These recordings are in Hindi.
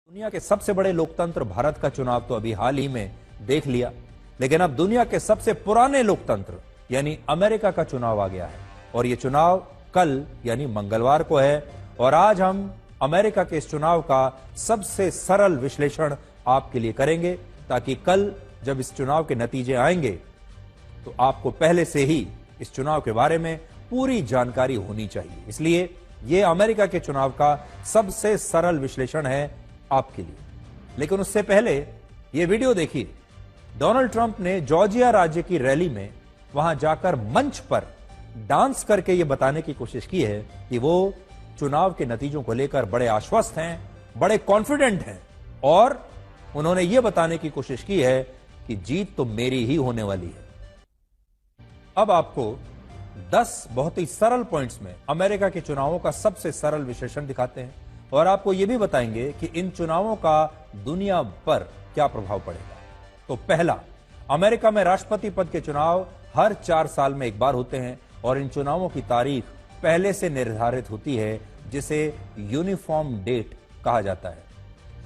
दुनिया के सबसे बड़े लोकतंत्र भारत का चुनाव तो अभी हाल ही में देख लिया, लेकिन अब दुनिया के सबसे पुराने लोकतंत्र यानी अमेरिका का चुनाव आ गया है और यह चुनाव कल यानी मंगलवार को है। और आज हम अमेरिका के इस चुनाव का सबसे सरल विश्लेषण आपके लिए करेंगे ताकि कल जब इस चुनाव के नतीजे आएंगे तो आपको पहले से ही इस चुनाव के बारे में पूरी जानकारी होनी चाहिए। इसलिए यह अमेरिका के चुनाव का सबसे सरल विश्लेषण है आपके लिए। लेकिन उससे पहले यह वीडियो देखिए। डोनाल्ड ट्रंप ने जॉर्जिया राज्य की रैली में वहां जाकर मंच पर डांस करके यह बताने की कोशिश की है कि वो चुनाव के नतीजों को लेकर बड़े आश्वस्त हैं, बड़े कॉन्फिडेंट हैं और उन्होंने यह बताने की कोशिश की है कि जीत तो मेरी ही होने वाली है। अब आपको 10 बहुत ही सरल पॉइंट्स में अमेरिका के चुनावों का सबसे सरल विश्लेषण दिखाते हैं और आपको यह भी बताएंगे कि इन चुनावों का दुनिया पर क्या प्रभाव पड़ेगा। तो पहला, अमेरिका में राष्ट्रपति पद के चुनाव हर 4 साल में एक बार होते हैं और इन चुनावों की तारीख पहले से निर्धारित होती है जिसे यूनिफॉर्म डेट कहा जाता है।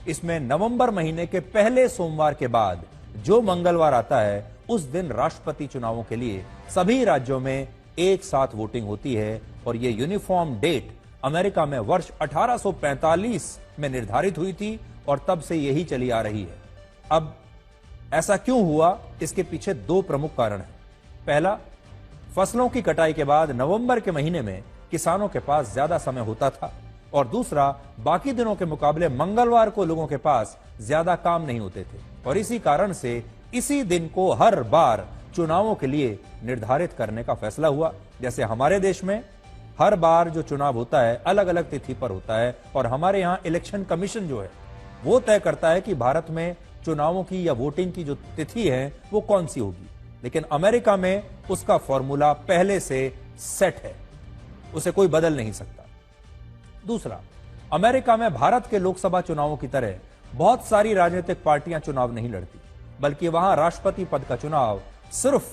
इसमें नवंबर महीने के पहले सोमवार के बाद जो मंगलवार आता है उस दिन राष्ट्रपति चुनावों के लिए सभी राज्यों में एक साथ वोटिंग होती है और यह यूनिफॉर्म डेट अमेरिका में वर्ष 1845 में निर्धारित हुई थी और तब से यही चली आ रही है। अब ऐसा क्यों हुआ, इसके पीछे 2 प्रमुख कारण हैं। पहला, फसलों की कटाई के बाद नवंबर के महीने में किसानों के पास ज्यादा समय होता था और दूसरा, बाकी दिनों के मुकाबले मंगलवार को लोगों के पास ज्यादा काम नहीं होते थे और इसी कारण से इसी दिन को हर बार चुनावों के लिए निर्धारित करने का फैसला हुआ। जैसे हमारे देश में हर बार जो चुनाव होता है अलग अलग तिथि पर होता है और हमारे यहां इलेक्शन कमीशन जो है वो तय करता है कि भारत में चुनावों की या वोटिंग की जो तिथि है वो कौन सी होगी। लेकिन अमेरिका में उसका फॉर्मूला पहले से सेट है, उसे कोई बदल नहीं सकता। दूसरा, अमेरिका में भारत के लोकसभा चुनावों की तरह बहुत सारी राजनीतिक पार्टियां चुनाव नहीं लड़ती, बल्कि वहां राष्ट्रपति पद का चुनाव सिर्फ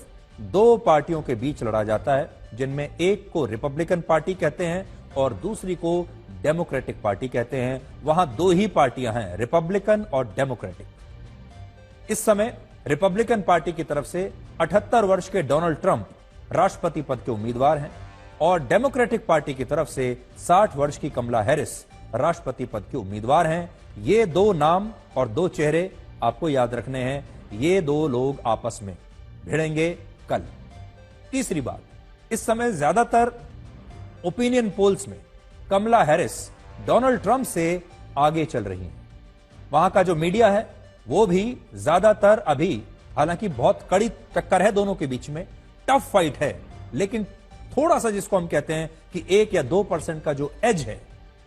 2 पार्टियों के बीच लड़ा जाता है, जिनमें एक को रिपब्लिकन पार्टी कहते हैं और दूसरी को डेमोक्रेटिक पार्टी कहते हैं। वहां 2 ही पार्टियां हैं, रिपब्लिकन और डेमोक्रेटिक। इस समय रिपब्लिकन पार्टी की तरफ से 78 वर्ष के डोनाल्ड ट्रंप राष्ट्रपति पद के उम्मीदवार हैं और डेमोक्रेटिक पार्टी की तरफ से 60 वर्ष की कमला हैरिस राष्ट्रपति पद के उम्मीदवार हैं। ये 2 नाम और 2 चेहरे आपको याद रखने हैं। ये 2 लोग आपस में भिड़ेंगे कल। तीसरी बात, इस समय ज्यादातर ओपिनियन पोल्स में कमला हैरिस डोनाल्ड ट्रंप से आगे चल रही हैं। वहां का जो मीडिया है वो भी ज्यादातर अभी, हालांकि बहुत कड़ी टक्कर है दोनों के बीच में, टफ फाइट है, लेकिन थोड़ा सा जिसको हम कहते हैं कि 1 या 2% का जो एज है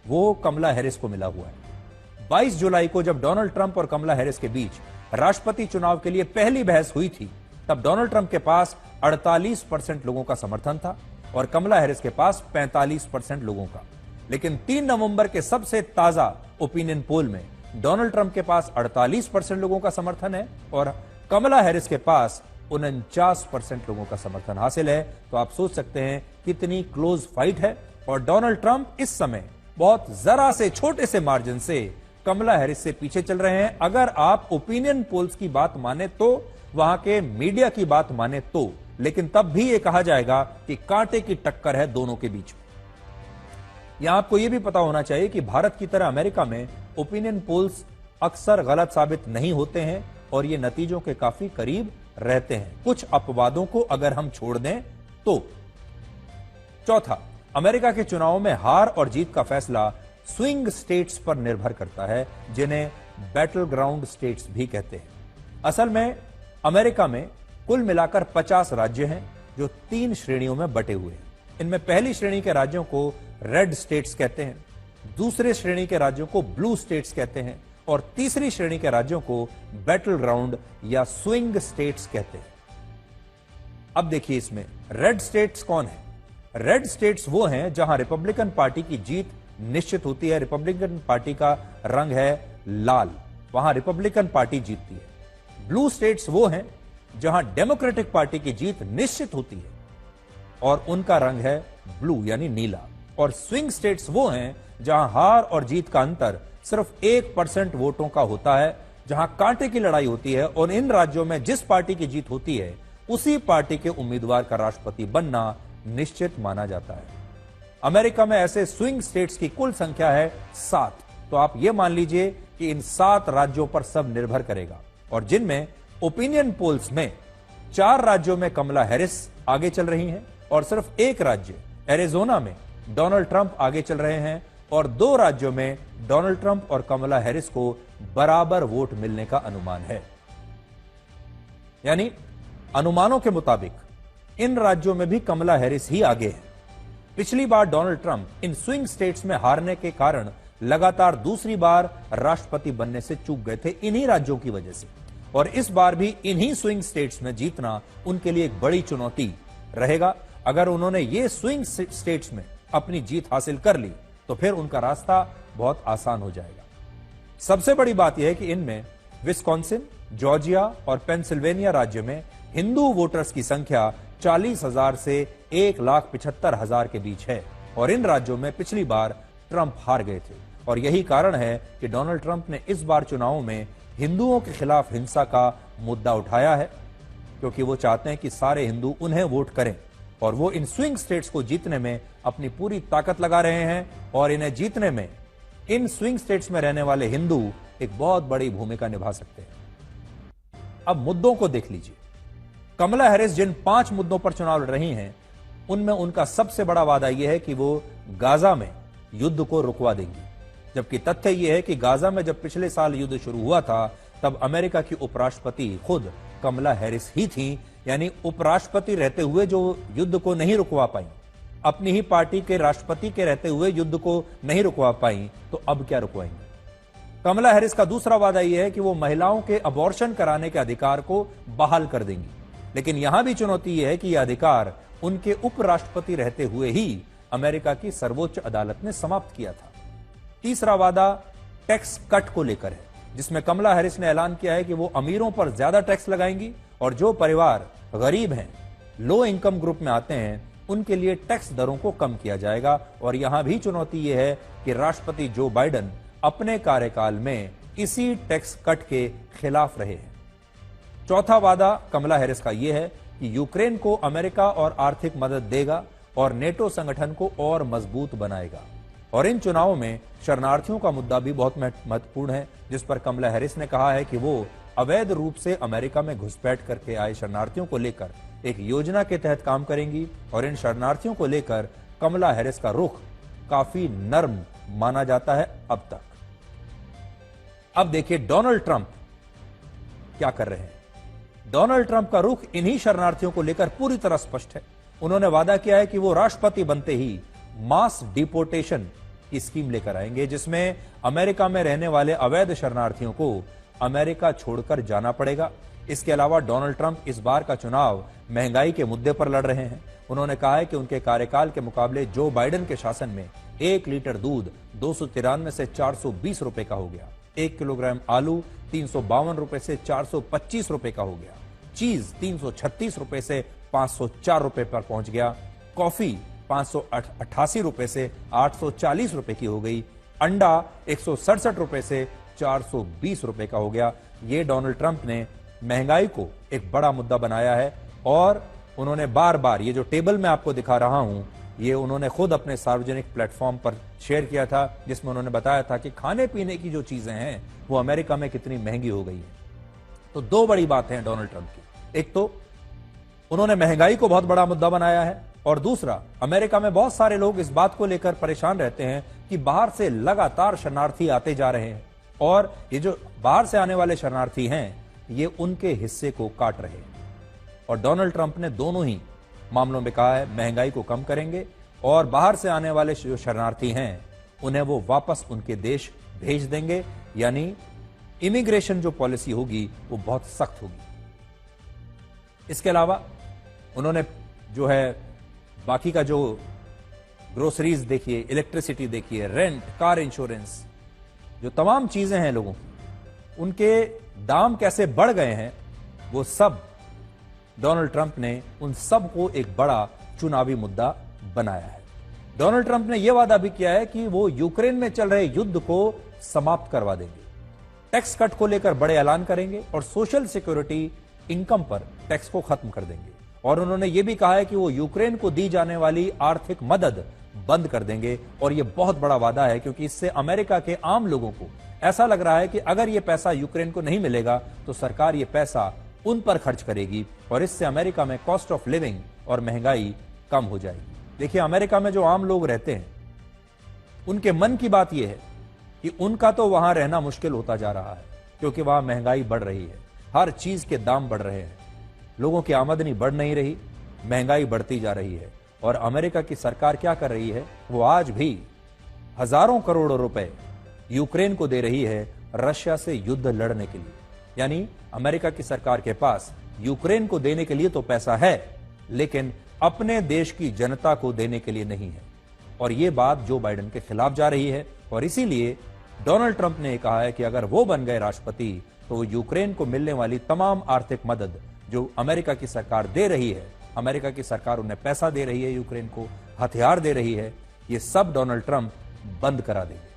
वो कमला हैरिस को मिला हुआ है। 22 जुलाई को जब डोनाल्ड ट्रंप और कमला हैरिस के बीच राष्ट्रपति चुनाव के लिए पहली बहस हुई थी तब डोनाल्ड ट्रंप के पास 48% लोगों का समर्थन था और कमला हैरिस के पास 45% लोगों का। लेकिन 3 नवंबर के सबसे ताजा ओपिनियन पोल में डोनाल्ड ट्रंप के पास 48% लोगों का समर्थन है और कमला हैरिस के पास 49% लोगों का समर्थन हासिल है। तो आप सोच सकते हैं कितनी क्लोज फाइट है और डोनाल्ड ट्रंप इस समय बहुत जरा से छोटे से मार्जिन से कमला हैरिस से पीछे चल रहे हैं। अगर आप ओपिनियन पोल्स की बात माने तो, वहां के मीडिया की बात माने तो, लेकिन तब भी यह कहा जाएगा कि कांटे की टक्कर है दोनों के बीच में। यहां आपको यह भी पता होना चाहिए कि भारत की तरह अमेरिका में ओपिनियन पोल्स अक्सर गलत साबित नहीं होते हैं और ये नतीजों के काफी करीब रहते हैं, कुछ अपवादों को अगर हम छोड़ दें तो। चौथा, अमेरिका के चुनावों में हार और जीत का फैसला स्विंग स्टेट्स पर निर्भर करता है, जिन्हें बैटल ग्राउंड स्टेट्स भी कहते हैं। असल में अमेरिका में कुल मिलाकर 50 राज्य हैं जो 3 श्रेणियों में बटे हुए हैं। इनमें पहली श्रेणी के राज्यों को रेड स्टेट्स कहते हैं, दूसरे श्रेणी के राज्यों को ब्लू स्टेट्स कहते हैं और तीसरी श्रेणी के राज्यों को बैटल ग्राउंड या स्विंग स्टेट्स कहते हैं। अब देखिए इसमें रेड स्टेट्स कौन है। रेड स्टेट्स वो हैं जहां रिपब्लिकन पार्टी की जीत निश्चित होती है। रिपब्लिकन पार्टी का रंग है लाल, वहां रिपब्लिकन पार्टी जीतती है। ब्लू स्टेट्स वो हैं जहां डेमोक्रेटिक पार्टी की जीत निश्चित होती है और उनका रंग है ब्लू यानी नीला। और स्विंग स्टेट्स वो हैं जहां हार और जीत का अंतर सिर्फ 1% वोटों का होता है, जहां कांटे की लड़ाई होती है और इन राज्यों में जिस पार्टी की जीत होती है उसी पार्टी के उम्मीदवार का राष्ट्रपति बनना निश्चित माना जाता है। अमेरिका में ऐसे स्विंग स्टेट्स की कुल संख्या है 7। तो आप यह मान लीजिए कि इन 7 राज्यों पर सब निर्भर करेगा, और जिनमें ओपिनियन पोल्स में 4 राज्यों में कमला हैरिस आगे चल रही हैं और सिर्फ 1 राज्य एरिजोना में डोनाल्ड ट्रंप आगे चल रहे हैं, और 2 राज्यों में डोनाल्ड ट्रंप और कमला हैरिस को बराबर वोट मिलने का अनुमान है। यानी अनुमानों के मुताबिक इन राज्यों में भी कमला हैरिस ही आगे है। पिछली बार डोनाल्ड ट्रंप इन स्विंग स्टेट्स में हारने के कारण लगातार दूसरी बार राष्ट्रपति बनने से चूक गए थे इन्हीं राज्यों की वजह से, और इस बार भी इन्हीं स्विंग स्टेट्स में जीतना उनके लिए एक बड़ी चुनौती रहेगा। अगर उन्होंने ये स्विंग स्टेट्स में अपनी जीत हासिल कर ली तो फिर उनका रास्ता बहुत आसान हो जाएगा। सबसे बड़ी बात यह है कि इनमें विस्कॉन्सिन, जॉर्जिया और पेंसिल्वेनिया राज्य में हिंदू वोटर्स की संख्या 40,000 से 1,75,000 के बीच है, और इन राज्यों में पिछली बार ट्रंप हार गए थे, और यही कारण है कि डोनाल्ड ट्रंप ने इस बार चुनावों में हिंदुओं के खिलाफ हिंसा का मुद्दा उठाया है, क्योंकि वो चाहते हैं कि सारे हिंदू उन्हें वोट करें, और वो इन स्विंग स्टेट्स को जीतने में अपनी पूरी ताकत लगा रहे हैं, और इन्हें जीतने में इन स्विंग स्टेट्स में रहने वाले हिंदू एक बहुत बड़ी भूमिका निभा सकते हैं। अब मुद्दों को देख लीजिए। कमला हैरिस जिन 5 मुद्दों पर चुनाव लड़ रही हैं, उनमें उनका सबसे बड़ा वादा यह है कि वो गाजा में युद्ध को रुकवा देंगी, जबकि तथ्य यह है कि गाजा में जब पिछले साल युद्ध शुरू हुआ था तब अमेरिका की उपराष्ट्रपति खुद कमला हैरिस ही थी। यानी उपराष्ट्रपति रहते हुए जो युद्ध को नहीं रुकवा पाई, अपनी ही पार्टी के राष्ट्रपति के रहते हुए युद्ध को नहीं रुकवा पाई, तो अब क्या रुकवाएंगे। कमला हैरिस का दूसरा वादा यह है कि वो महिलाओं के अबॉर्शन कराने के अधिकार को बहाल कर देंगी, लेकिन यहां भी चुनौती यह है कि यह अधिकार उनके उपराष्ट्रपति रहते हुए ही अमेरिका की सर्वोच्च अदालत ने समाप्त किया था। तीसरा वादा टैक्स कट को लेकर है, जिसमें कमला हैरिस ने ऐलान किया है कि वो अमीरों पर ज्यादा टैक्स लगाएंगी, और जो परिवार गरीब हैं, लो इनकम ग्रुप में आते हैं, उनके लिए टैक्स दरों को कम किया जाएगा। और यहां भी चुनौती यह है कि राष्ट्रपति जो बाइडेन अपने कार्यकाल में इसी टैक्स कट के खिलाफ रहे हैं। चौथा वादा कमला हैरिस का यह है कि यूक्रेन को अमेरिका और आर्थिक मदद देगा और नेटो संगठन को और मजबूत बनाएगा। और इन चुनावों में शरणार्थियों का मुद्दा भी बहुत महत्वपूर्ण है, जिस पर कमला हैरिस ने कहा है कि वो अवैध रूप से अमेरिका में घुसपैठ करके आए शरणार्थियों को लेकर एक योजना के तहत काम करेंगी, और इन शरणार्थियों को लेकर कमला हैरिस का रुख काफी नर्म माना जाता है अब तक। अब देखिए डोनाल्ड ट्रंप क्या कर रहे हैं। डोनाल्ड ट्रंप का रुख इन्हीं शरणार्थियों को लेकर पूरी तरह स्पष्ट है। उन्होंने वादा किया है कि वो राष्ट्रपति बनते ही मास डिपोर्टेशन की स्कीम लेकर आएंगे, जिसमें अमेरिका में रहने वाले अवैध शरणार्थियों को अमेरिका छोड़कर जाना पड़ेगा। इसके अलावा डोनाल्ड ट्रंप इस बार का चुनाव महंगाई के मुद्दे पर लड़ रहे हैं। उन्होंने कहा है कि उनके कार्यकाल के मुकाबले जो बाइडेन के शासन में 1 लीटर दूध 293 से 420 रुपए का हो गया, 1 किलोग्राम आलू 352 रुपए से 425 रुपए का हो गया, चीज 336 रुपए से 504 रुपए पर पहुंच गया, कॉफी 588 रुपए से 840 रुपए की हो गई, अंडा 167 रुपए से 420 रुपए का हो गया। ये डोनाल्ड ट्रंप ने महंगाई को एक बड़ा मुद्दा बनाया है, और उन्होंने बार बार ये जो टेबल मैं आपको दिखा रहा हूं, ये उन्होंने खुद अपने सार्वजनिक प्लेटफॉर्म पर शेयर किया था, जिसमें उन्होंने बताया था कि खाने पीने की जो चीजें हैं वो अमेरिका में कितनी महंगी हो गई है। तो 2 बड़ी बातें हैं डोनाल्ड ट्रंप की। एक तो उन्होंने महंगाई को बहुत बड़ा मुद्दा बनाया है, और दूसरा अमेरिका में बहुत सारे लोग इस बात को लेकर परेशान रहते हैं कि बाहर से लगातार शरणार्थी आते जा रहे हैं, और ये जो बाहर से आने वाले शरणार्थी हैं ये उनके हिस्से को काट रहे हैं। और डोनाल्ड ट्रंप ने दोनों ही मामलों में कहा है महंगाई को कम करेंगे, और बाहर से आने वाले जो शरणार्थी हैं उन्हें वो वापस उनके देश भेज देंगे। यानी इमिग्रेशन जो पॉलिसी होगी वो बहुत सख्त होगी। इसके अलावा उन्होंने जो है बाकी का जो ग्रोसरीज देखिए, इलेक्ट्रिसिटी देखिए, रेंट, कार इंश्योरेंस, जो तमाम चीजें हैं लोगों की, उनके दाम कैसे बढ़ गए हैं, वो सब डोनाल्ड ट्रंप ने उन सब को एक बड़ा चुनावी मुद्दा बनाया है। डोनाल्ड ट्रंप ने यह वादा भी किया है कि वो यूक्रेन में चल रहे युद्ध को समाप्त करवा देंगे, टैक्स कट को लेकर बड़े ऐलान करेंगे और सोशल सिक्योरिटी इनकम पर टैक्स को खत्म कर देंगे। और उन्होंने यह भी कहा है कि वो यूक्रेन को दी जाने वाली आर्थिक मदद बंद कर देंगे। और यह बहुत बड़ा वादा है, क्योंकि इससे अमेरिका के आम लोगों को ऐसा लग रहा है कि अगर यह पैसा यूक्रेन को नहीं मिलेगा तो सरकार यह पैसा उन पर खर्च करेगी और इससे अमेरिका में कॉस्ट ऑफ लिविंग और महंगाई कम हो जाएगी। देखिए, अमेरिका में जो आम लोग रहते हैं उनके मन की बात यह है कि उनका तो वहां रहना मुश्किल होता जा रहा है, क्योंकि वहां महंगाई बढ़ रही है, हर चीज के दाम बढ़ रहे हैं, लोगों की आमदनी बढ़ नहीं रही, महंगाई बढ़ती जा रही है। और अमेरिका की सरकार क्या कर रही है, वो आज भी हजारों करोड़ रुपए यूक्रेन को दे रही है रशिया से युद्ध लड़ने के लिए। यानी अमेरिका की सरकार के पास यूक्रेन को देने के लिए तो पैसा है, लेकिन अपने देश की जनता को देने के लिए नहीं है। और यह बात जो बाइडेन के खिलाफ जा रही है। और इसीलिए डोनाल्ड ट्रंप ने कहा है कि अगर वो बन गए राष्ट्रपति तो यूक्रेन को मिलने वाली तमाम आर्थिक मदद जो अमेरिका की सरकार दे रही है, अमेरिका की सरकार उन्हें पैसा दे रही है, यूक्रेन को हथियार दे रही है, ये सब डोनाल्ड ट्रंप बंद करा देंगे।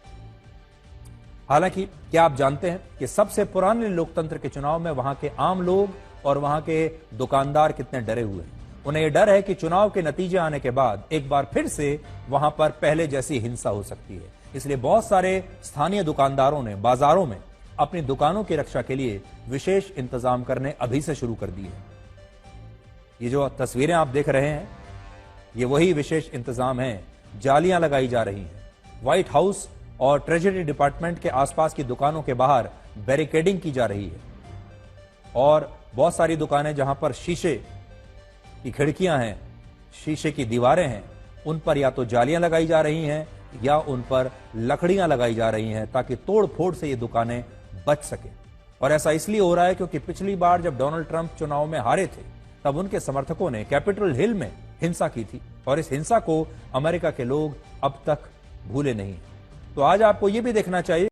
हालांकि क्या आप जानते हैं कि सबसे पुराने लोकतंत्र के चुनाव में वहां के आम लोग और वहां के दुकानदार कितने डरे हुए हैं। उन्हें यह डर है कि चुनाव के नतीजे आने के बाद एक बार फिर से वहां पर पहले जैसी हिंसा हो सकती है। इसलिए बहुत सारे स्थानीय दुकानदारों ने बाजारों में अपनी दुकानों की रक्षा के लिए विशेष इंतजाम करने अभी से शुरू कर दिए हैं। ये जो तस्वीरें आप देख रहे हैं, ये वही विशेष इंतजाम हैं। जालियां लगाई जा रही हैं। व्हाइट हाउस और ट्रेजरी डिपार्टमेंट के आसपास की दुकानों के बाहर बैरिकेडिंग की जा रही है और बहुत सारी दुकानें जहां पर शीशे की खिड़कियां हैं, शीशे की दीवारें हैं, उन पर या तो जालियां लगाई जा रही हैं या उन पर लकड़ियां लगाई जा रही हैं ताकि तोड़ फोड़ से ये दुकानें बच सके। और ऐसा इसलिए हो रहा है क्योंकि पिछली बार जब डोनाल्ड ट्रंप चुनाव में हारे थे तब उनके समर्थकों ने कैपिटल हिल में हिंसा की थी और इस हिंसा को अमेरिका के लोग अब तक भूले नहीं। तो आज आपको यह भी देखना चाहिए